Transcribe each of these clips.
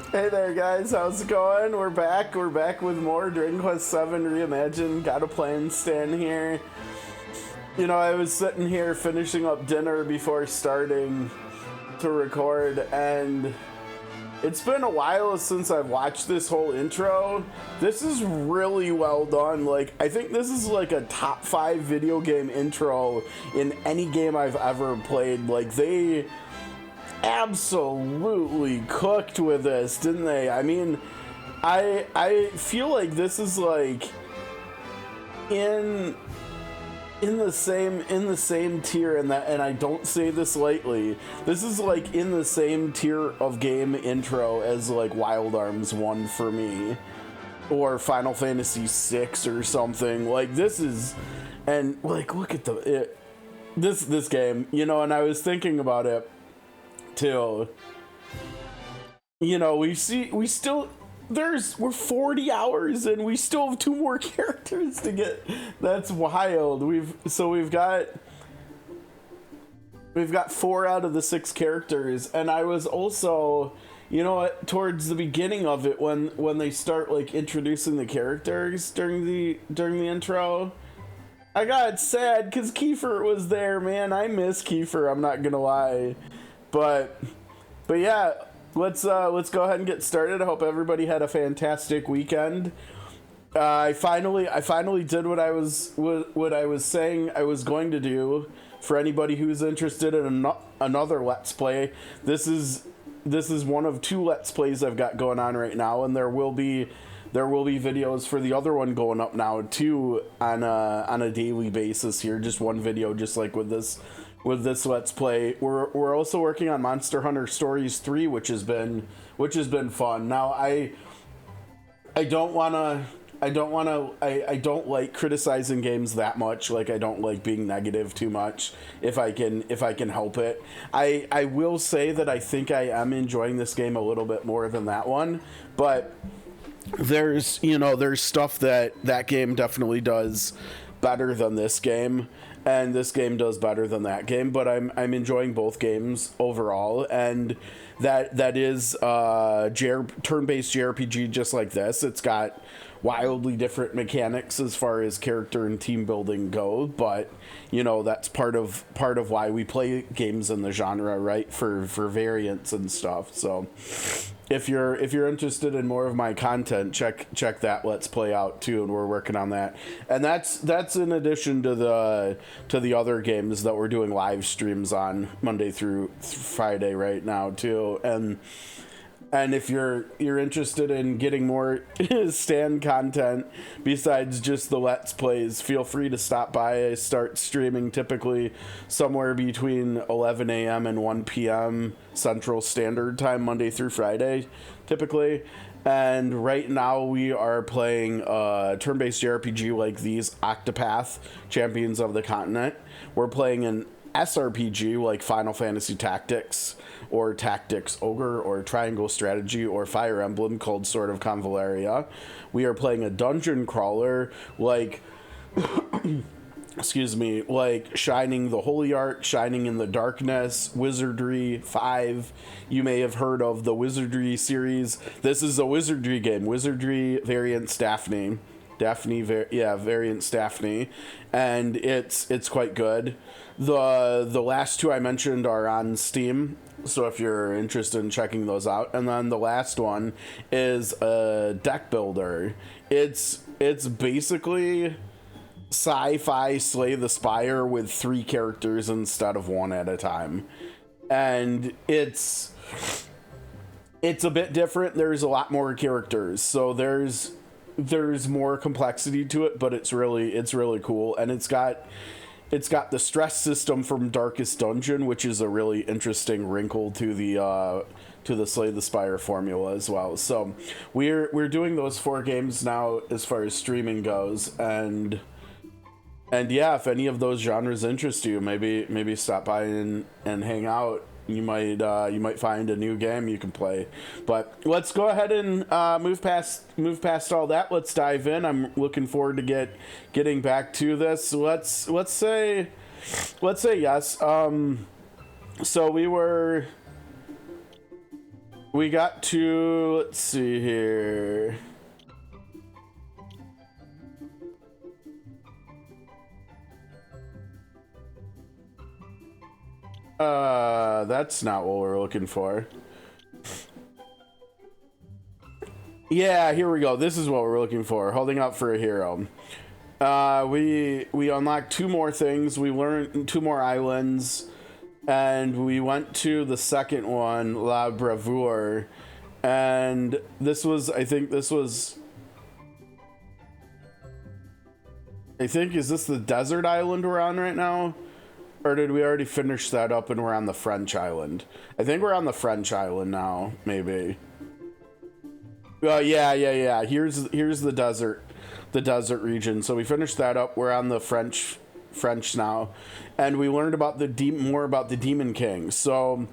Hey there, guys. How's it going? We're back. We're back with more Dragon Quest VII Reimagined. Got a plan stand here. You know, I was sitting here finishing up dinner before starting to record, and it's been a while since I've watched this whole intro. This is really well done. Like, I think this is like a top 5 video game intro in any game I've ever played. Like, they absolutely cooked with this, didn't they? I mean, I feel like this is like in the same tier, and I don't say this lightly. This is like in the same tier of game intro as like Wild Arms 1 for me, or Final Fantasy 6 or something. Like, this is, and like, look at this game, you know. And I was thinking about it too. You know, we're 40 hours and we still have 2 more characters to get. That's wild. We've got 4 out of the 6 characters, and I was also, you know, towards the beginning of it, when they start like introducing the characters during the intro, I got sad because Kiefer was there. Man, I miss Kiefer, I'm not gonna lie. But yeah, let's go ahead and get started. I hope everybody had a fantastic weekend. I finally did what I was saying I was going to do. For anybody who's interested in another Let's Play, this is one of 2 Let's Plays I've got going on right now, and there will be videos for the other one going up now too on a daily basis here. Just one video, just like with this Let's Play. We're also working on Monster Hunter Stories 3, which has been fun. Now I don't like criticizing games that much. Like, I don't like being negative too much if I can help it. I will say that I think I am enjoying this game a little bit more than that one, but there's stuff that game definitely does better than this game, and this game does better than that game, but I'm enjoying both games overall. And that is turn-based JRPG just like this. It's got wildly different mechanics as far as character and team building go, but you know, that's part of why we play games in the genre, right? For variants and stuff. So if you're interested in more of my content, check that Let's Play out too, and we're working on that. And that's in addition to the other games that we're doing live streams on Monday through Friday right now too. And if you're interested in getting more stand content besides just the Let's Plays, feel free to stop by. I start streaming typically somewhere between 11 a.m. and 1 p.m. Central Standard Time, Monday through Friday, typically. And right now we are playing turn-based JRPG like these, Octopath Champions of the Continent. We're playing an Srpg like Final Fantasy Tactics, or Tactics Ogre, or Triangle Strategy, or Fire Emblem called Sword of Convaleria. We are playing a dungeon crawler like excuse me, like Shining the Holy Ark, Shining in the Darkness, Wizardry 5. You may have heard of the Wizardry series. This is a Wizardry game, Wizardry Variants Daphne, Variants Daphne, and it's quite good. The last 2 I mentioned are on Steam, so if you're interested in checking those out. And then the last one is a deck builder. It's basically sci-fi Slay the Spire with 3 characters instead of 1 at a time, and it's a bit different. There's a lot more characters, so there's more complexity to it, but it's really cool. And it's got the stress system from Darkest Dungeon, which is a really interesting wrinkle to the Slay the Spire formula as well. So we're doing those 4 games now as far as streaming goes, and yeah, if any of those genres interest you, maybe stop by and hang out. You might find a new game you can play. But let's go ahead and move past all that. Let's dive in. I'm looking forward to getting back to this. Let's say yes. So we We got to, let's see here. That's not what we're looking for. Yeah, here we go. This is what we're looking for. Holding out for a hero. We unlocked 2 more things. We learned 2 more islands, and we went to the second one, La Bravoure, and this was, I think, is this the desert island we're on right now? Or did we already finish that up and we're on the French island? I think we're on the French island now, maybe. Yeah. Here's the desert region. So we finished that up. We're on the French now, and we learned about more about the Demon King. So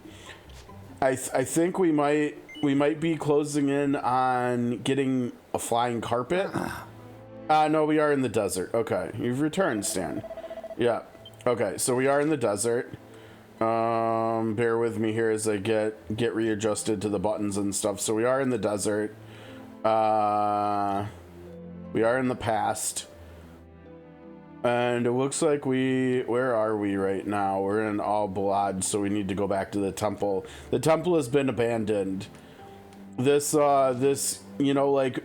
I think we might be closing in on getting a flying carpet. No, we are in the desert. Okay, you've returned, Stan. Yeah. Okay, so we are in the desert. Bear with me here as I get readjusted to the buttons and stuff. So we are in the desert. We are in the past. And it looks like where are we right now? We're in Al Balad, so we need to go back to the temple. The temple has been abandoned. This, you know, like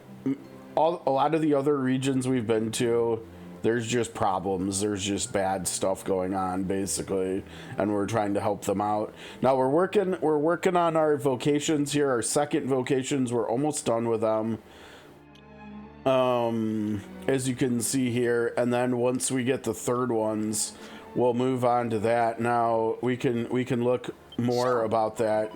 a lot of the other regions we've been to, there's just problems. There's just bad stuff going on, basically, and we're trying to help them out. Now we're working on our vocations here. Our second vocations, we're almost done with them. As you can see here, and then once we get the third ones, we'll move on to that. Now we can look more about that.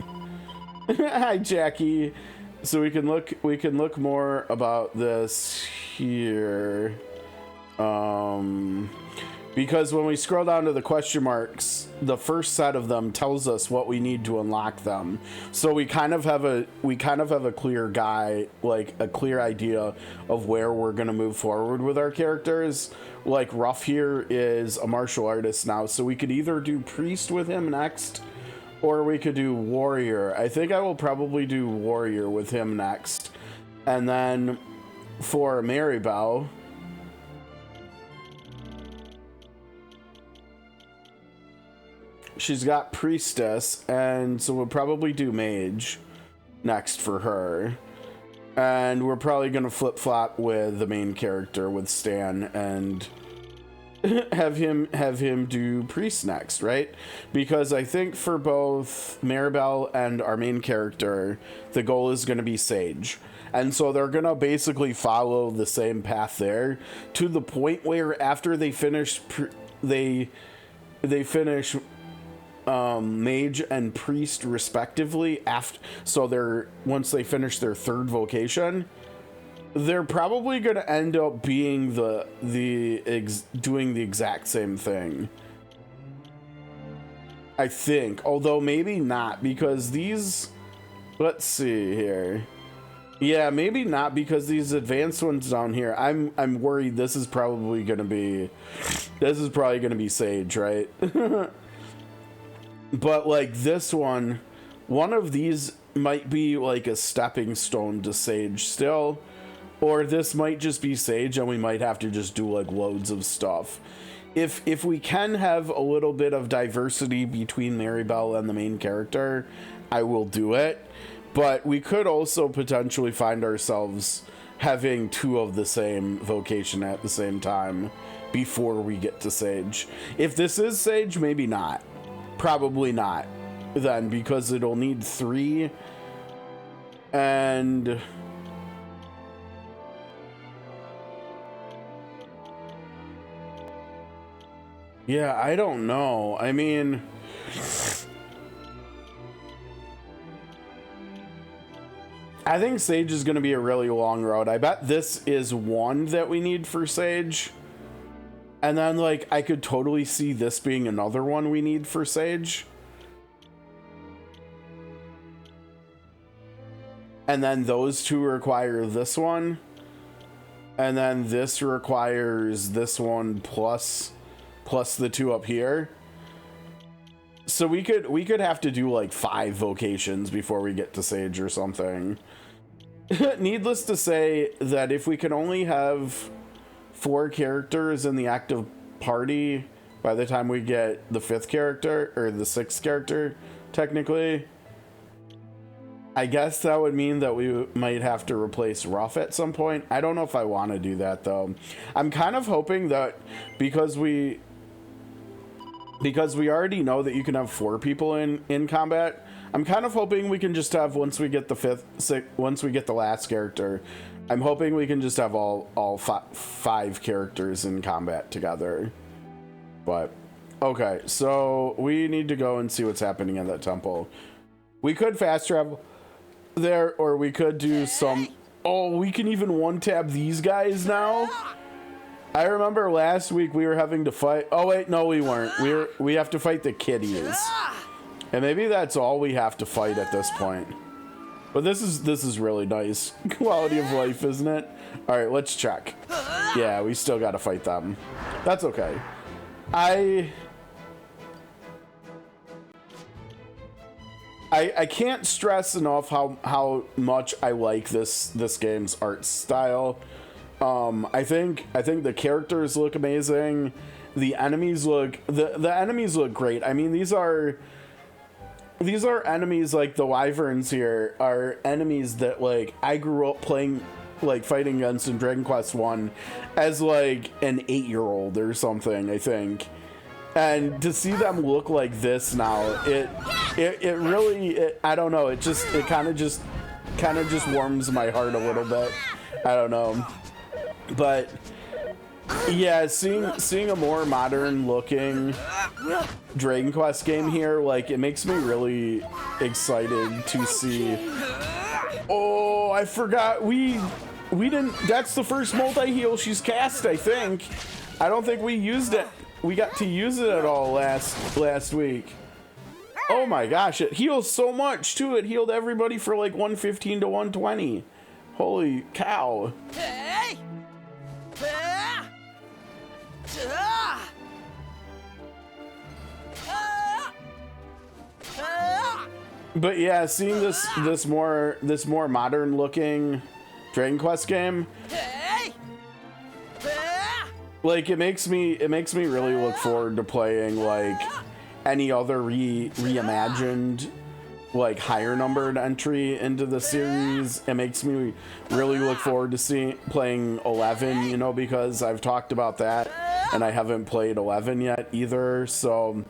Hi, Jackie. So we can look more about this here. Because when we scroll down to the question marks, the first set of them tells us what we need to unlock them. So we kind of have a clear clear idea of where we're going to move forward with our characters. Like Ruff here is a martial artist now, so we could either do priest with him next, or we could do warrior. I think I will probably do warrior with him next. And then for Maribel, she's got priestess, and so we'll probably do mage next for her. And we're probably gonna flip-flop with the main character, with Stan, and have him do priest next, right? Because I think for both Maribel and our main character, the goal is gonna be sage. And so they're gonna basically follow the same path there, to the point where after they finish they finish mage and priest respectively, once they finish their third vocation, they're probably going to end up being doing the exact same thing, I think. Although maybe not, because these, let's see here. Yeah, maybe not, because these advanced ones down here, I'm worried this is probably going to be sage, right? But like this one of these might be like a stepping stone to sage still, or this might just be sage and we might have to just do like loads of stuff. If we can have a little bit of diversity between Maribel and the main character, I will do it. But we could also potentially find ourselves having 2 of the same vocation at the same time before we get to sage. If this is sage, maybe not. Probably not then, because it'll need 3, and yeah, I don't know. I mean, I think sage is going to be a really long road. I bet this is 1 that we need for sage. And then, like, I could totally see this being another one we need for sage. And then those 2 require this one. And then this requires this one plus the 2 up here. So we could have to do like 5 vocations before we get to Sage or something. Needless to say that if we can only have 4 characters in the active party by the time we get the 5th character, or the 6th character, technically, I guess that would mean that we might have to replace Ruff at some point. I don't know if I want to do that, though. I'm kind of hoping that because we already know that you can have 4 people in combat, I'm kind of hoping we can just have, once we get once we get the last character, I'm hoping we can just have all 5 characters in combat together. But okay, so we need to go and see what's happening in that temple. We could fast travel there, or we could do some. Oh, we can even one tab these guys now. I remember last week we were having to fight. Oh wait, no, we weren't. We have to fight the kitties, and maybe that's all we have to fight at this point. But this is really nice quality of life, isn't it? All right, let's check. Yeah, we still got to fight them. That's okay. I can't stress enough how much I like this game's art style. I think the characters look amazing. The enemies look the enemies look great. I mean, these are enemies, like the wyverns here are enemies that like I grew up playing, like fighting against in Dragon Quest I as like an 8-year-old or something, I think. And to see them look like this now, it really, I don't know, it kind of just warms my heart a little bit. I don't know. But yeah, seeing a more modern looking Dragon Quest game here, like, it makes me really excited to see. Oh, I forgot we didn't, that's the first multi-heal she's cast, I think. I don't think we used it. We got to use it at all last week. Oh my gosh, it heals so much too. It healed everybody for like 115 to 120. Holy cow. But yeah, seeing this more modern looking Dragon Quest game, like, it makes me really look forward to playing like any other reimagined, like, higher numbered entry into the series. It makes me really look forward to playing 11, you know, because I've talked about that and I haven't played 11 yet either. So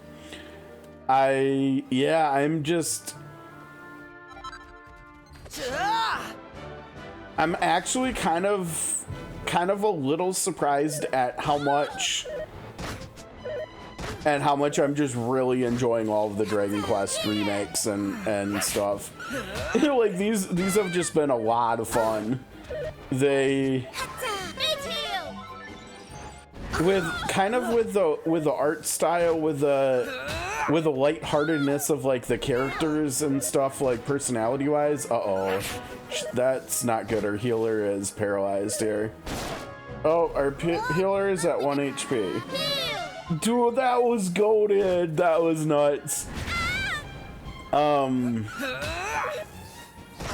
I'm actually kind of a little surprised at how much I'm just really enjoying all of the Dragon Quest remakes and stuff. Like, these have just been a lot of fun. They with the art style, with the lightheartedness of like the characters and stuff, like personality wise. Uh-oh, that's not good. Our healer is paralyzed here. Oh, our healer is at 1 HP. Dude, that was goated. That was nuts.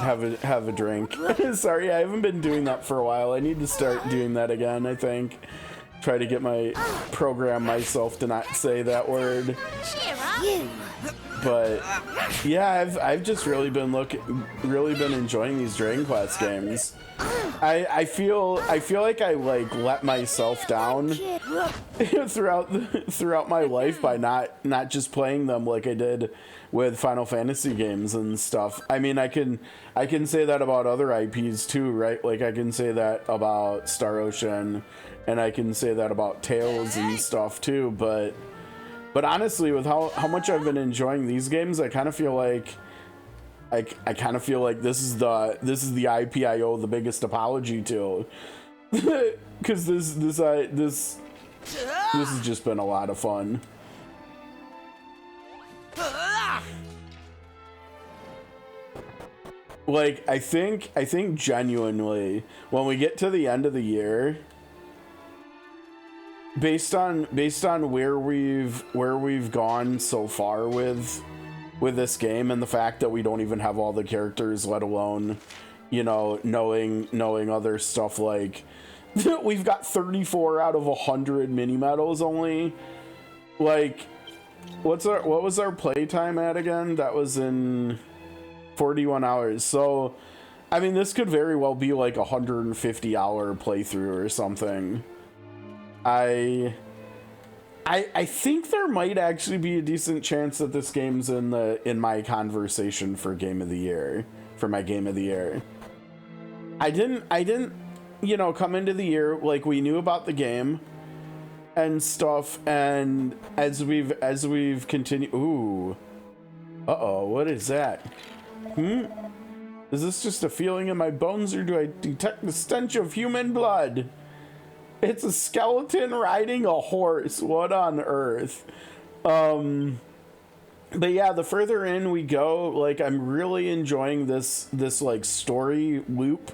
Have a drink. Sorry, I haven't been doing that for a while. I need to start doing that again, I think. Try to program myself to not say that word. But yeah, I've just really been enjoying these Dragon Quest games. I feel like I like let myself down throughout my life by not just playing them like I did with Final Fantasy games and stuff. I mean, I can say that about other IPs too, right? Like, I can say that about Star Ocean, and I can say that about Tales and stuff too. But honestly, with how much I've been enjoying these games, I kind of feel like this is the IP I owe the biggest apology to, because this has just been a lot of fun. Like, I think genuinely, when we get to the end of the year, based on where we've gone so far with this game, and the fact that we don't even have all the characters, let alone, you know, knowing other stuff, like we've got 34 out of 100 mini medals only. Like, what was our playtime at again? That was in 41 hours. So I mean, this could very well be like a 150-hour playthrough or something. I think there might actually be a decent chance that this game's in my conversation for game of the year, for my game of the year. I didn't, you know, come into the year like we knew about the game and stuff, and as we've continued. Ooh, what is that? Is this just a feeling in my bones, or do I detect the stench of human blood? It's a skeleton riding a horse. What on earth? But yeah, the further in we go, like, I'm really enjoying this like story loop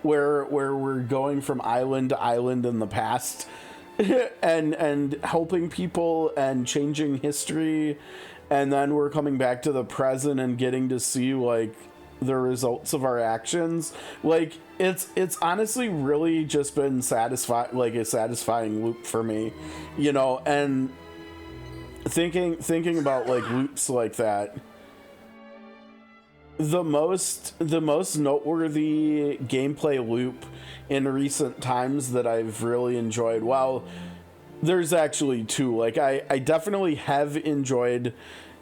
where we're going from island to island in the past and helping people and changing history, and then we're coming back to the present and getting to see like the results of our actions. Like, it's honestly really just been a satisfying loop for me, you know. And thinking about like loops like that, the most noteworthy gameplay loop in recent times that I've really enjoyed, well, there's actually two. Like, I definitely have enjoyed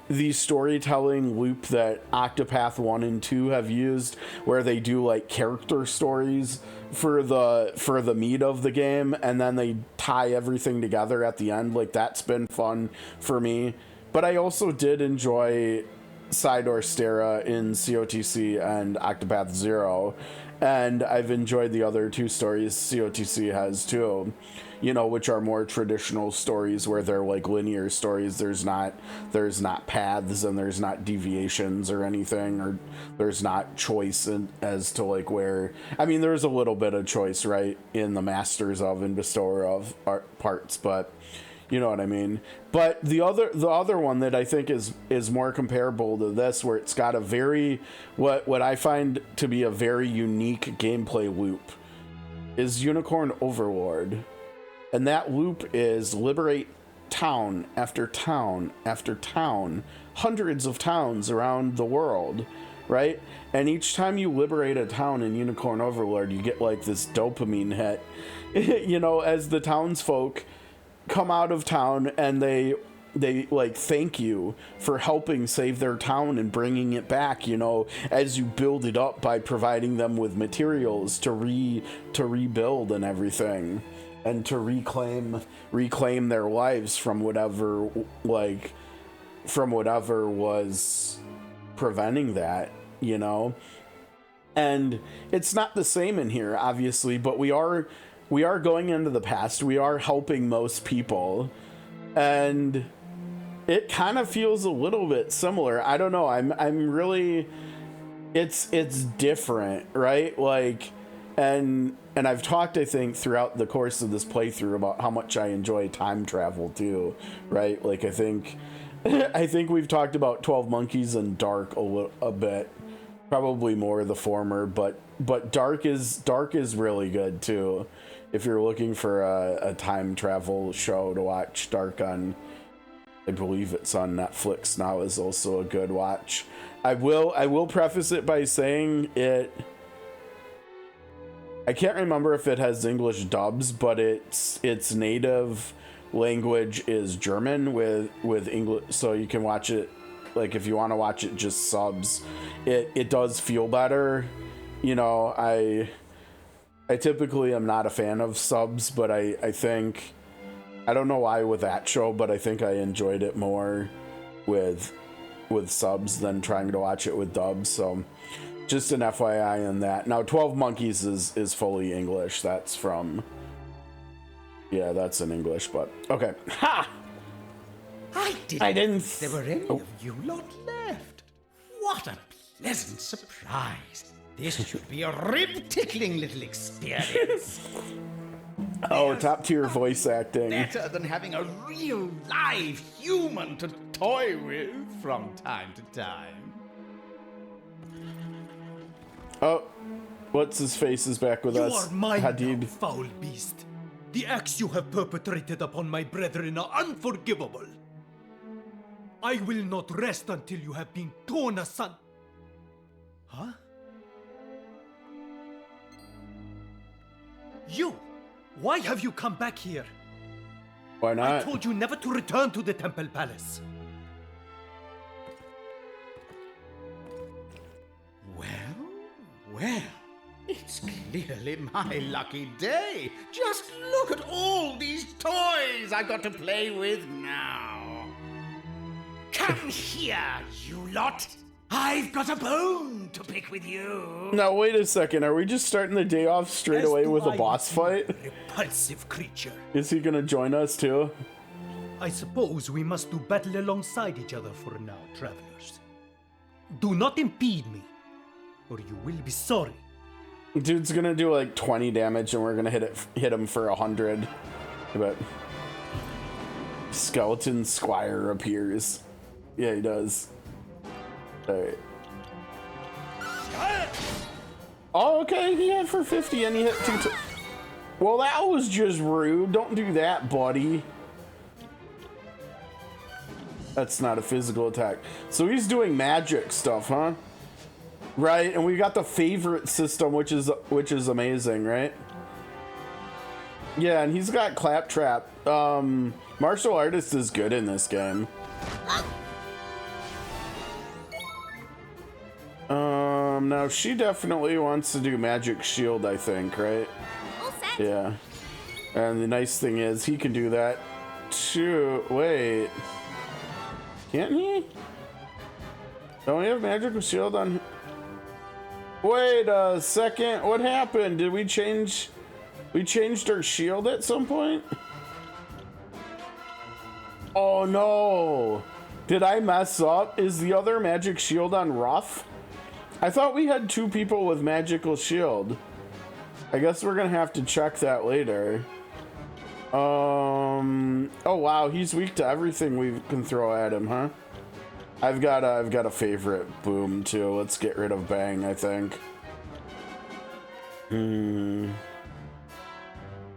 the storytelling loop that Octopath 1 and 2 have used, where they do like character stories for the meat of the game, and then they tie everything together at the end. Like, that's been fun for me. But I also did enjoy Sidor Stera in COTC and Octopath 0, and I've enjoyed the other two stories COTC has too, you know, which are more traditional stories where they're like linear stories. There's not paths, and there's not deviations or anything, or there's not choice as to like where. I mean, there's a little bit of choice, right, in the Masters of and Bestower of parts, but you know what I mean. But the other one that I think is more comparable to this, where it's got a very what I find to be a very unique gameplay loop, is Unicorn Overlord. And that loop is liberate town after town after town, hundreds of towns around the world, right? And each time you liberate a town in Unicorn Overlord, you get like this dopamine hit, you know, as the townsfolk come out of town and they like thank you for helping save their town and bringing it back, you know, as you build it up by providing them with materials to rebuild and everything, and to reclaim their lives from whatever was preventing that, you know. And it's not the same in here, obviously, but we are going into the past. We are helping most people, and it kind of feels a little bit similar. I don't know. I'm really, it's different, right? Like, and I've talked, I think, throughout the course of this playthrough about how much I enjoy time travel too, right? Like, I think we've talked about 12 Monkeys and Dark a bit, probably more the former, but Dark is really good too. If you're looking for a time travel show to watch, Dark on, I believe it's on Netflix now, is also a good watch. I will preface it by saying I can't remember if it has English dubs, but its native language is German with English, so you can watch it, like, if you want to watch it just subs. It does feel better, you know. I typically am not a fan of subs, but I think, I don't know why with that show, but I think I enjoyed it more with subs than trying to watch it with dubs. So just an FYI on that. Now, 12 Monkeys is fully English. That's from, yeah, that's in English, but okay. Ha! I didn't think there were any of you lot left. What a pleasant surprise. This should be a rib-tickling little experience. Oh, There's top tier voice acting. better than having a real live human to toy with from time to time. Oh, what's his face is back with You us. are mine now, Hadid. foul beast. The acts you have perpetrated upon my brethren are unforgivable. I will not rest until you have been torn asunder. Huh? You! Why have you come back here? Why I not? told you never to return to the Temple Palace. Well, it's clearly my lucky day. Just look at all these toys I've got to play with now. Come here, you lot. I've got a bone to pick with you. Now, wait a second. Are we just starting the day off straight As away do with a I, boss you fight? Repulsive creature. Is he gonna join us too? I suppose we must do battle alongside each other for now, travelers. Do not impede me, or you will be sorry. Dude's gonna do like 20 damage and we're gonna hit him for 100. But Skeleton Squire appears. Yeah, he does. Alright. Oh, okay, he hit for 50 and he hit 2. Well, that was just rude. Don't do that, buddy. That's not a physical attack. So he's doing magic stuff, huh? Right, and we got the favorite system, which is amazing, right? Yeah, and he's got Claptrap. Martial Artist is good in this game. Now she definitely wants to do Magic Shield, I think, right? All set. Yeah. And the nice thing is he can do that too. Wait. Can't he? Don't we have Magical Shield on? Wait a second. What happened? Did we change? We changed our shield at some point? Oh no. Did I mess up? Is the other Magic Shield on rough? I thought we had 2 people with Magical Shield. I guess we're gonna have to check that later. Oh wow, he's weak to everything we can throw at him, huh? I've got a favorite boom too. Let's get rid of Bang, I think.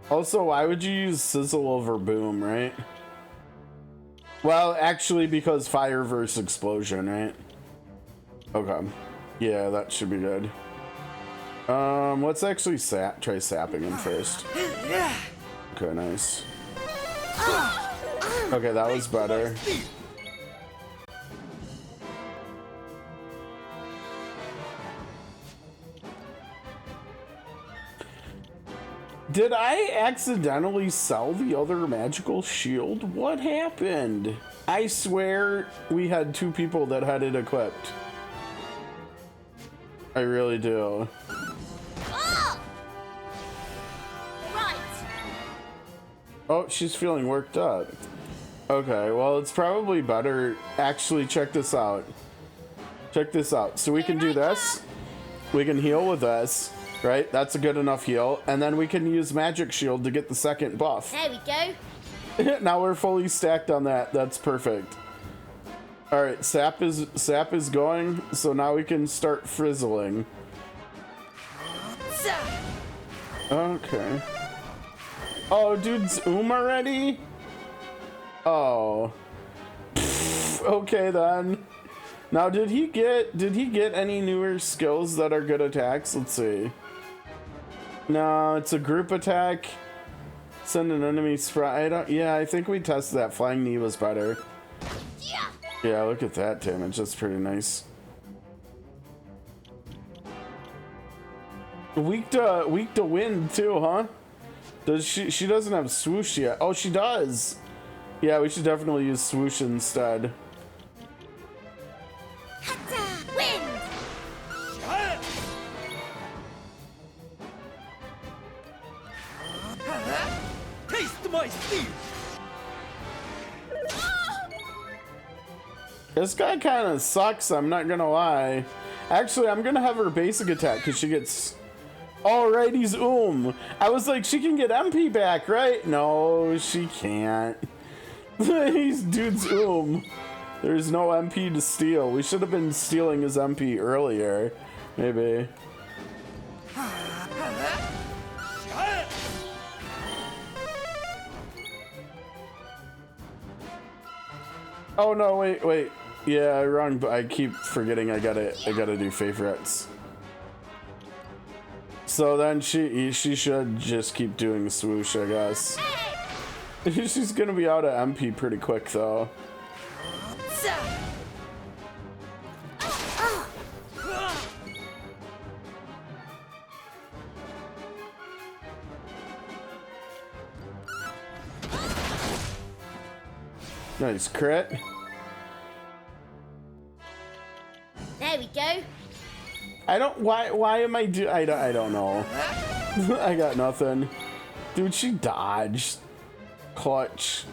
Also, why would you use Sizzle over Boom, right? Well, actually, because fire versus explosion, right? Okay. Yeah, that should be good. Let's actually try sapping him first. Okay, nice. Okay, that was better. Did I accidentally sell the other magical shield? What happened? I swear we had 2 people that had it equipped. I really do. Oh! Right. Oh, she's feeling worked up. Okay, well, it's probably better. Actually, check this out. Check this out. So we can do this. We can heal with this, right? That's a good enough heal. And then we can use Magic Shield to get the second buff. There we go. Now we're fully stacked on that. That's perfect. All right, sap is going. So now we can start frizzling. Okay. Oh, dude's already? Oh. Pfft, okay then. Now did he get any newer skills that are good attacks? Let's see. No, it's a group attack. Send an enemy sprite. I think we tested that. Flying knee was better. Yeah, look at that damage. That's pretty nice. Weak to wind too, huh? Does she doesn't have swoosh yet. Oh, she does. Yeah, we should definitely use swoosh instead. Wind. Taste my steel! This guy kind of sucks, I'm not gonna lie. Actually, I'm gonna have her basic attack because she gets Alrighty's I was like, she can get MP back, right? No, she can't. He's dude's There's no MP to steal. We should have been stealing his MP earlier. Maybe. Oh no, wait. Yeah, wrong, but I keep forgetting I gotta do favorites. So then she should just keep doing swoosh, I guess. She's gonna be out of MP pretty quick though. Nice crit. There we go. Why am I don't know. I got nothing. Dude, she dodged. Clutch.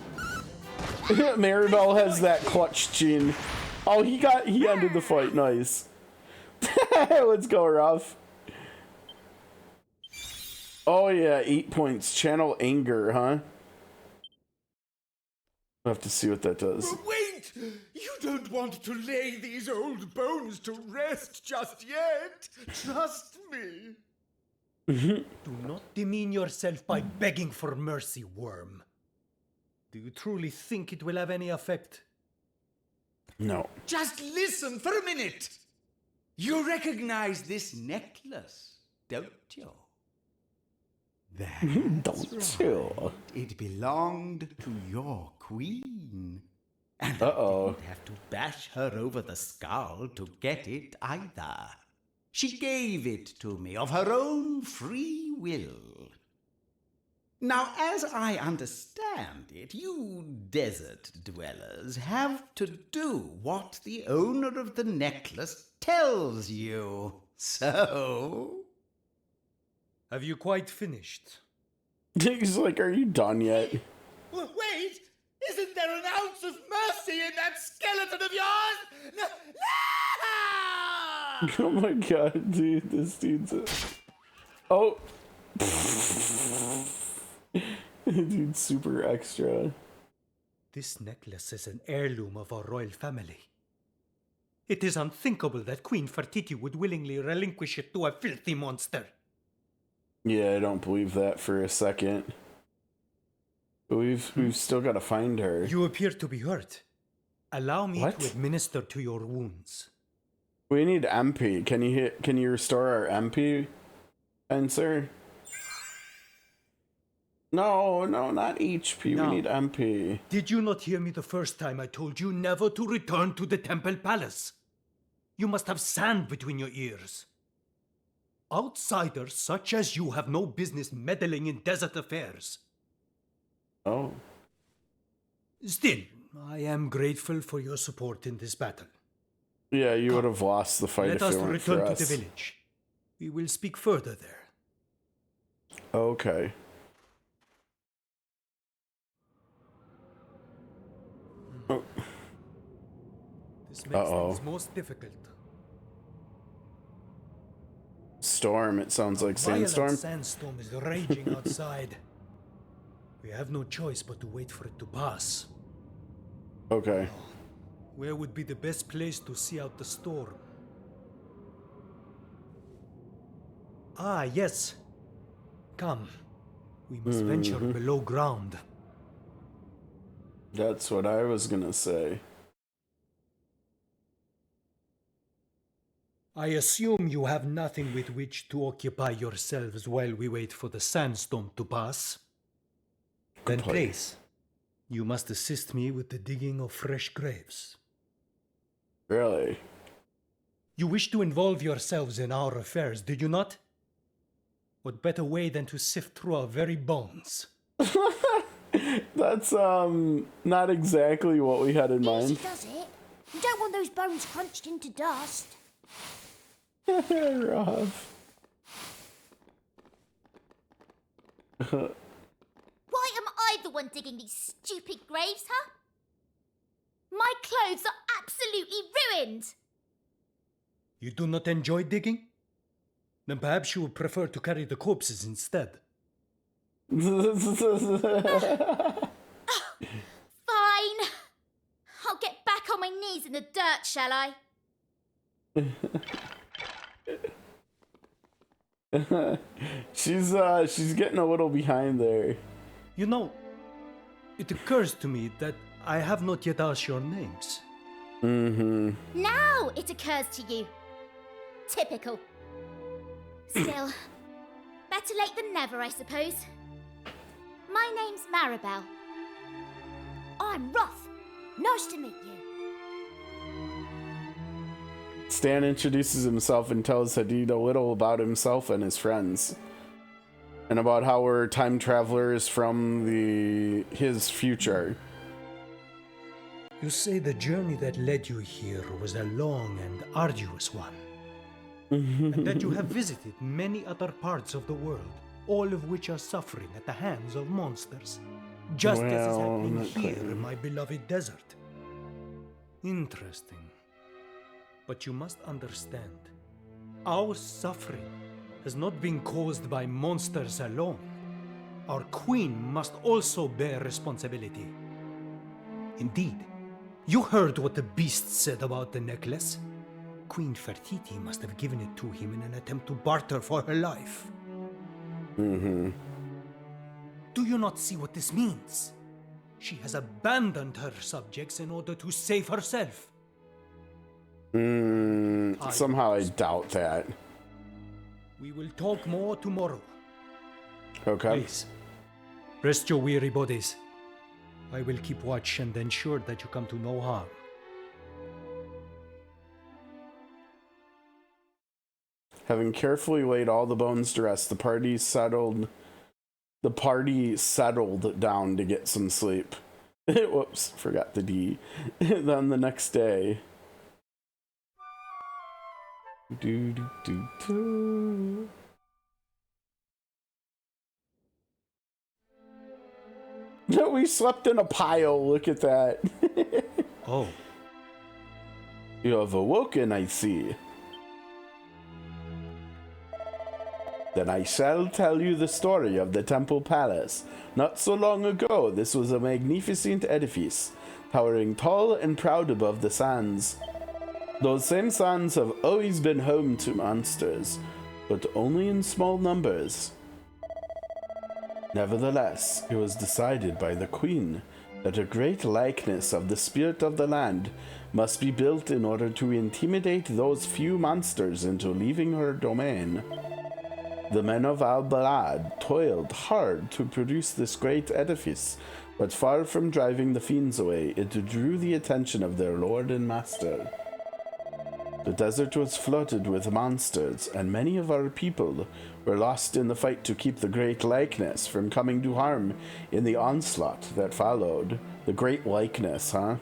Maribel has that clutch gene. Oh, he ended the fight. Nice. Let's go, Ruff. Oh yeah, 8 points. Channel anger, huh? I'll have to see what that does. Wait! You don't want to lay these old bones to rest just yet. Trust me. Do not demean yourself by begging for mercy, worm. Do you truly think it will have any effect? No. Just listen for a minute. You recognize this necklace, don't you? Don't you? It belonged to your queen. And Uh-oh. I didn't have to bash her over the skull to get it either. She gave it to me of her own free will. Now, as I understand it, you desert dwellers have to do what the owner of the necklace tells you. So... Have you quite finished? He's like, are you done yet? Wait! Isn't there an ounce of mercy in that skeleton of yours? No! Oh my god, dude, this dude's Oh! Dude, super extra. This necklace is an heirloom of our royal family. It is unthinkable that Queen Fertiti would willingly relinquish it to a filthy monster. Yeah, I don't believe that for a second. But we've still got to find her. You appear to be hurt. Allow me What? to administer to your wounds. We need MP. Can you restore our MP, Spencer? No, not HP. No. We need MP. Did you not hear me the first time I told you never to return to the Temple Palace? You must have sand between your ears. Outsiders such as you have no business meddling in desert affairs. Oh. Still, I am grateful for your support in this battle. Yeah, you would have lost the fight Let if us it weren't return for to us. the village. We will speak further there. Okay. Oh. This makes things most difficult. Storm, it sounds like sandstorm. Violent sandstorm is raging outside. We have no choice but to wait for it to pass. Okay. Where would be the best place to see out the storm? Ah, yes. Come. We must venture below ground. That's what I was gonna say. I assume you have nothing with which to occupy yourselves while we wait for the sandstorm to pass. Then point. please, you must assist me with the digging of fresh graves. Really? You wish to involve yourselves in our affairs, did you not? What better way than to sift through our very bones? That's not exactly what we had in Easy mind. does it. You don't want those bones crunched into dust. Rough. Why am I the one digging these stupid graves, huh? My clothes are absolutely ruined. You do not enjoy digging? Then perhaps you would prefer to carry the corpses instead. Fine. I'll get back on my knees in the dirt, shall I? She's getting a little behind there. You know, it occurs to me that I have not yet asked your names. Now it occurs to you. Typical. Still, better late than never, I suppose. My name's Maribel. I'm Roth. Nice to meet you. Stan introduces himself and tells Hadid a little about himself and his friends. And about how we're time travelers from his future. You say the journey that led you here was a long and arduous one. And that you have visited many other parts of the world, all of which are suffering at the hands of monsters. Just as is happening here in my beloved desert. Interesting. But you must understand, our suffering has not been caused by monsters alone. Our queen must also bear responsibility. Indeed, you heard what the beast said about the necklace. Queen Fertiti must have given it to him in an attempt to barter for her life. Do you not see what this means? She has abandoned her subjects in order to save herself. Somehow I doubt that. We will talk more tomorrow. Okay. Please, rest your weary bodies. I will keep watch and ensure that you come to no harm. Having carefully laid all the bones to rest, the party settled down to get some sleep. Whoops, forgot the D. Then the next day. No, we slept in a pile. Look at that. Oh. You have awoken, I see. Then I shall tell you the story of the Temple Palace. Not so long ago, this was a magnificent edifice, towering tall and proud above the sands. Those same sands have always been home to monsters, but only in small numbers. Nevertheless, it was decided by the Queen that a great likeness of the spirit of the land must be built in order to intimidate those few monsters into leaving her domain. The men of Al-Balad toiled hard to produce this great edifice, but far from driving the fiends away, it drew the attention of their lord and master. The desert was flooded with monsters, and many of our people were lost in the fight to keep the great likeness from coming to harm in the onslaught that followed. The great likeness, huh?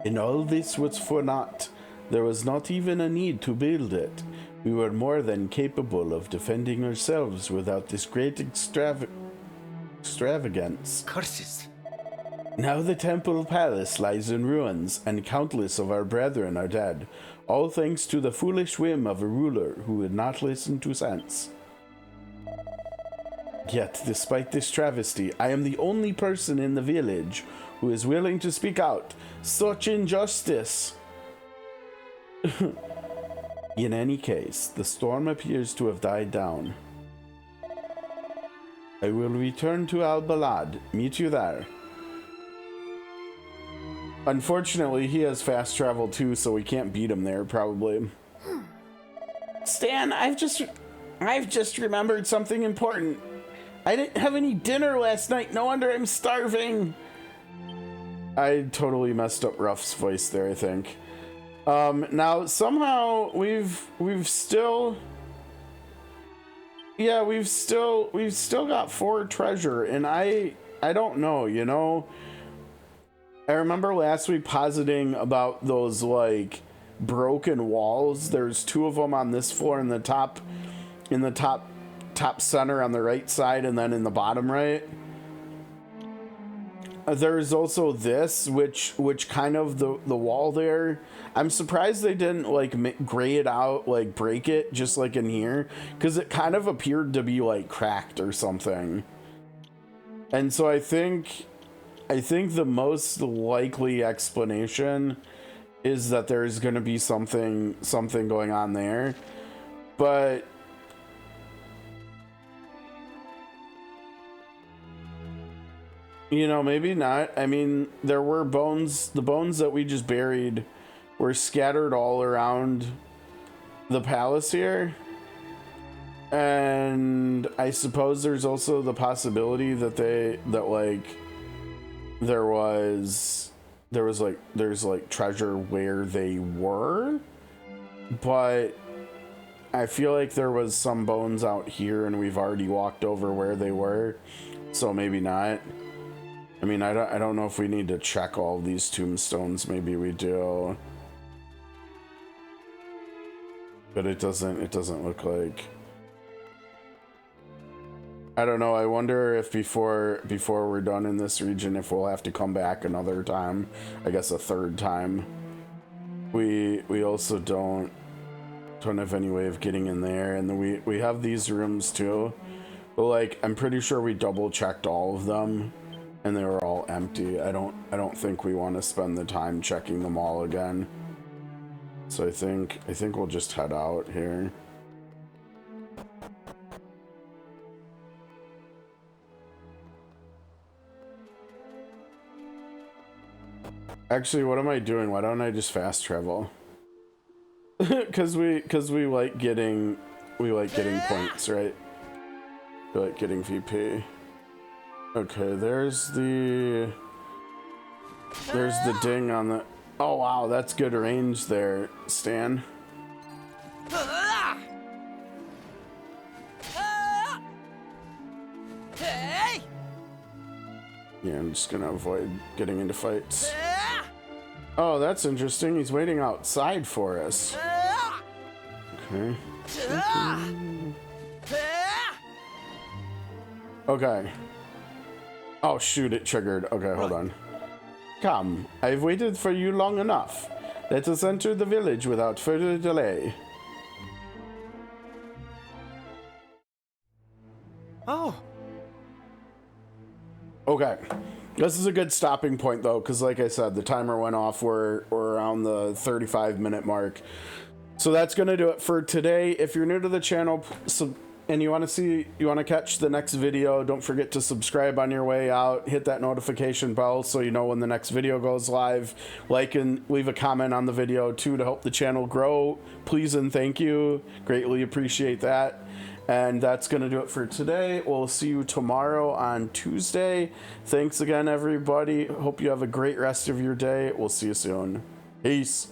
And all this was for naught. There was not even a need to build it. We were more than capable of defending ourselves without this great extravagance. Curses! Now the temple palace lies in ruins, and countless of our brethren are dead, all thanks to the foolish whim of a ruler who would not listen to sense. Yet, despite this travesty, I am the only person in the village who is willing to speak out. Such injustice! In any case, the storm appears to have died down. I will return to Al-Balad. Meet you there. Unfortunately, he has fast travel too, so we can't beat him there, probably. Stan, I've just remembered something important. I didn't have any dinner last night. No wonder I'm starving. I totally messed up Ruff's voice there, I think. Now somehow we've still got 4 treasure, and I don't know, you know. I remember last week positing about those like broken walls. There's 2 of them on this floor in the top center on the right side, and then in the bottom right. there's also this, which kind of the wall there. I'm surprised they didn't like gray it out, like break it, just like in here, because it kind of appeared to be like cracked or something. And so I think the most likely explanation is that there's going to be something going on there, but you know, maybe not. I mean, there were bones. The bones that we just buried were scattered all around the palace here. And I suppose there's also the possibility that there's like treasure where they were. But I feel like there was some bones out here and we've already walked over where they were. So maybe not. I mean, I don't know if we need to check all these tombstones. Maybe we do, but it doesn't look like. I don't know. I wonder if before we're done in this region, if we'll have to come back another time. I guess a third time. We also don't have any way of getting in there, and then we have these rooms too. But like, I'm pretty sure we double checked all of them. And they were all empty. I don't think we want to spend the time checking them all again. So I think we'll just head out here. Actually, what am I doing? Why don't I just fast travel? Cause we like getting points, right? We like getting VP. Okay, there's the ding on the. Oh wow, that's good range there, Stan. Yeah, I'm just gonna avoid getting into fights. Oh, that's interesting. He's waiting outside for us. Okay. Okay. Oh shoot, it triggered. Okay, hold on. Come, I've waited for you long enough. Let us enter the village without further delay. Oh. Okay. This is a good stopping point though, because like I said, the timer went off. We're around the 35-minute mark. So that's gonna do it for today. If you're new to the channel, and you want to catch the next video, don't forget to subscribe on your way out. Hit that notification bell so you know when the next video goes live. Like and leave a comment on the video too to help the channel grow. Please and thank you. Greatly appreciate that. And that's going to do it for today. We'll see you tomorrow on Tuesday. Thanks again, everybody. Hope you have a great rest of your day. We'll see you soon. Peace.